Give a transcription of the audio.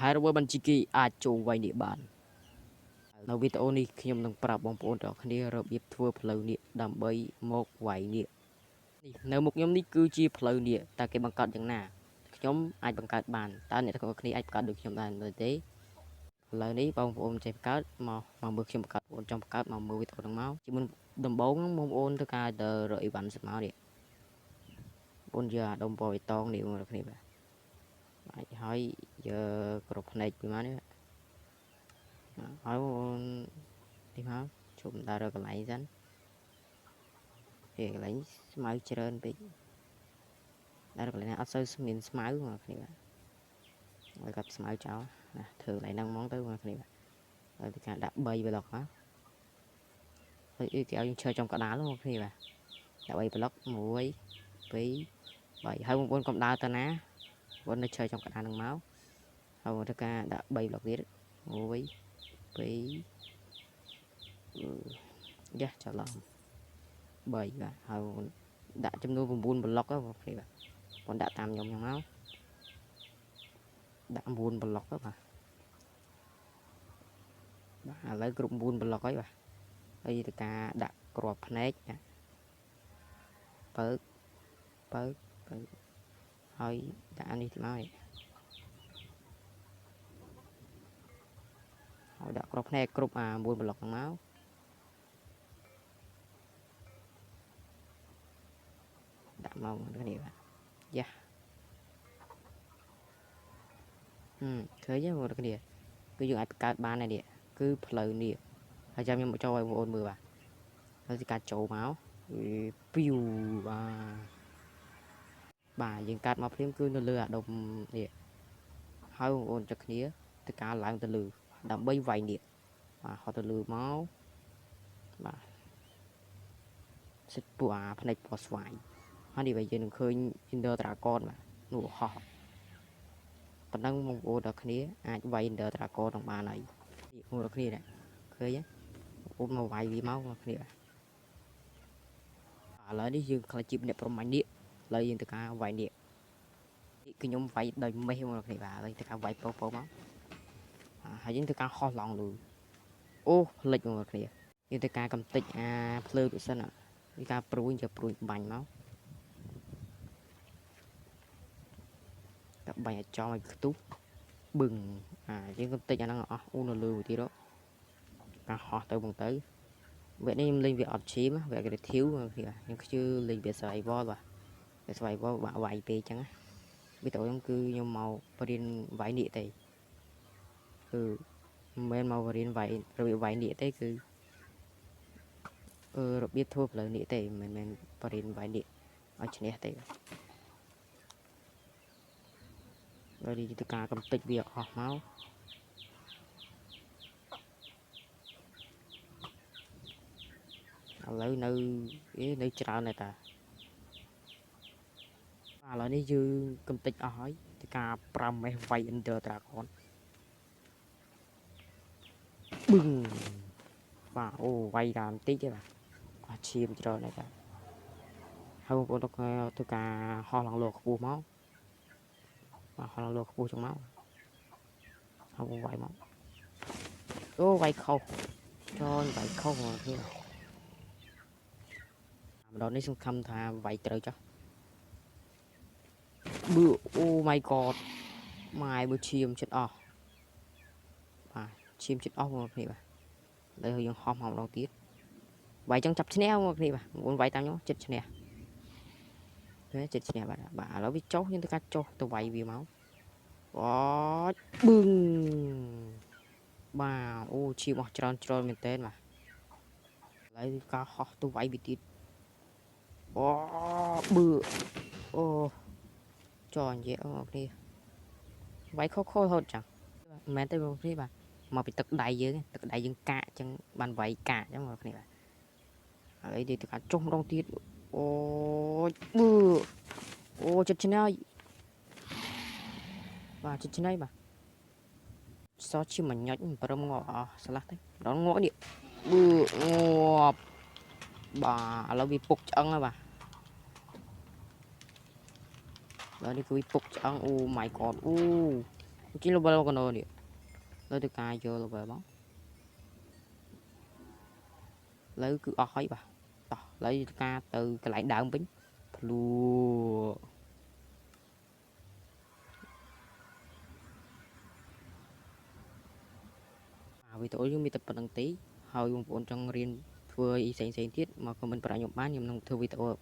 ហើយរបស់បញ្ជីគីអាចចូលវាយនេះបាននៅវីដេអូនេះខ្ញុំនឹងប្រាប់បងប្អូនទាំងគ្នារបៀបធ្វើផ្លូវនេះដើម្បីមកវាយនេះនៅមុខខ្ញុំនេះគឺជាផ្លូវនេះតើគេបង្កើតយ៉ាងណាខ្ញុំអាចបង្កើតបានតើអ្នកទាំងអស់គ្នាអាចបង្កើតដូចខ្ញុំដែរនៅទេឥឡូវនេះបងប្អូនចេះបង្កើតមកមើលខ្ញុំបង្កើតបងប្អូនចង់បង្កើតមកមើលវីដេអូហ្នឹងមកជាមុនដំបូងបងប្អូនទៅការទៅរកអីវ៉ាន់សិនមកនេះបងប្អូនយកអាដុំពណ៌បៃតងនេះបងប្អូនគ្នាបាទហើយយកក្របភ្នែកពីមកនេះហើយបងប្អូននេះមកជុំដើររកកន្លែងសិនកន្លែងស្មៅច្រើនពេកដើរកន្លែងណាអត់សូវមានស្មៅបងប្អូនគ្នាបាទហើយកាត់ស្មៅចោលណាធ្វើកន្លែងហ្នឹងហ្មងទៅបងប្អូនគ្នាបាទហើយទៅការដាក់3ប្លុកមកហើយគេឲ្យយើងឈើចំកដាលបងប្អូនគ្នាបាទដាក់3ប្លុក1 2 3ហើយបងប្អូនកុំដើរទៅណាបងនៅឈើចំកដាលហ្នឹងមកហើយបងធ្វើការដាក់3ប្លុកទៀត1 2យ៉ាច្រឡំ3បាទហើយដាក់ចំនួន9ប្លុកបងប្អូនបាទបងដាក់តាមខ្ញុំចឹងមកដាក់9ប្លុកបាទឥឡូវគ្រប់9ប្លុកហើយបាទហើយទៅការដាក់ក្របភ្នែកណាបើកហើយដាក់អានេះទៅមកហើយដាក់ក្របភ្នែកគ្រប់9ប្លុកហ្នឹងមកដាក់មកនេះបាទយ៉ាឃើញទេបងប្អូនគ្នាគឺយើងអាចបង្កើតបានហើយនេះគឺផ្លូវនេះហើយចាំខ្ញុំបញ្ចូលឲ្យបងប្អូនមើលបាទហើយទីការចូលមកពីវបាទយើងកាត់មកភ្លាមគឺនៅលើអាដុំនេះហើយបងប្អូនចុះគ្នាទៅការឡើងទៅលើដើម្បីវាយនេះបាទហត់ទៅលើមកបាទសិតពួកផ្នែកពណ៌ស្វាយហើយនេះបើយើងនឹងឃើញ Ender Dragon បាទនោះហោះប៉ុណ្ណឹងបងប្អូនដល់គ្នាអាចវាយ Ender Dragon នឹងបានហើយបងប្អូនដល់គ្នាឃើញបងប្អូនមកវាយវាមកបងប្អូនគ្នាឥឡូវនេះយើងខ្លាចជីបអ្នកប្រមាញ់នេះឥឡូវយើងទៅការវាយនេះគឺខ្ញុំវាយដោយមេះបងប្អូនគ្នាបាទឥឡូវទៅការវាយពោមកហើយយើងទៅការហោះឡងលើអូផ្លិចបងប្អូនគ្នាយើងទៅការកំតិចភ្លើងទៅសិនពីការព្រួយយកព្រួយបាញ់មកបាញ់ឲ្យចំឲ្យខ្ទុះបឹងយើងកំតិចអាហ្នឹងអស់អូនៅលើទៀតការហោះទៅបងទៅវគ្គនេះខ្ញុំលេងវាអត់ឈីមវគ្គ creative ខ្ញុំគឺលេងវា survival បាទ survival បាក់វាយពេកអញ្ចឹងវីដេអូខ្ញុំគឺខ្ញុំមកបរៀនវាយនេះទេគឺមិនមែនមកបរៀនវាយរបៀបវាយនេះទេគឺរបៀបធ្វើផ្លូវនេះទេមិនមែនបរៀនវាយនេះឲ្យឈ្នះទេហើយនេះទៅការកំតិចវាអស់មកឥឡូវនៅច្រើនដែរតាឥឡូវនេះយើងកំតិចអស់ហើយទៅការ5មេសវាយ Ender Dragon បឹងបាទអូវាយតាមបន្តិចទេបាទអស់ឈាមច្រើនដែរតាហើយបងប្អូនទៅការហោះឡើងលើខ្ពស់មកបាទហោះឡើងលើខ្ពស់ចឹងមកហើយវាយមកអូវាយខុសចូលវាយខុសមកទៀតម្ដងនេះសង្ឃឹមថាវាយត្រូវចុះបឺអូ my god ម៉ែបើឈាមចិត្តអស់បាទឈាមចិត្តអស់បងប្អូនបាទឥឡូវយើងហោះមកម្ដងទៀតវាយចឹងចាប់ឈ្នះបងប្អូនបាទបងវាយតាមខ្ញុំចិត្តឈ្នះចិត្តឈ្នះបាទឥឡូវវាចុះយើងទៅកាត់ចុះទៅវាយវាមកអូបឹងបាទអូឈាមអស់ច្រើនមែនតើបាទឥឡូវការហោះទៅវាយវាទៀតអូបឺអូចោលនិយាយបងប្អូនវាយខុសរហូតចឹងមិនមែនទេបងប្អូនបាទមកពីទឹកដៃយើងកាកចឹងបានវាយកាកចឹងបងប្អូនបាទហើយទៅកាត់ចុះម្ដងទៀតអូបឺអូចិត្តឆ្នៃបាទចិត្តឆ្នៃបាទសោះឈាមមិនញាច់ប្រឹមងាប់អស់ស្លាស់ទេដល់ងាប់នេះបឺងាប់បាទឥឡូវវាពុកឆ្អឹងហើយបាទឥឡូវនេះគឺវាពុកឆ្អឹងអូ my god អូ Chỉ là bao con nè lấy từ cài vô là về bóng lấy cứ ói bà lấy ca từ cái lại đạn bính lùa vì tối chúng mình tập bằng tí hồi bông bồn trong riêng vừa y sáng sáng tiết mà còn mình phải nhập bán nhưng không thư vì tổ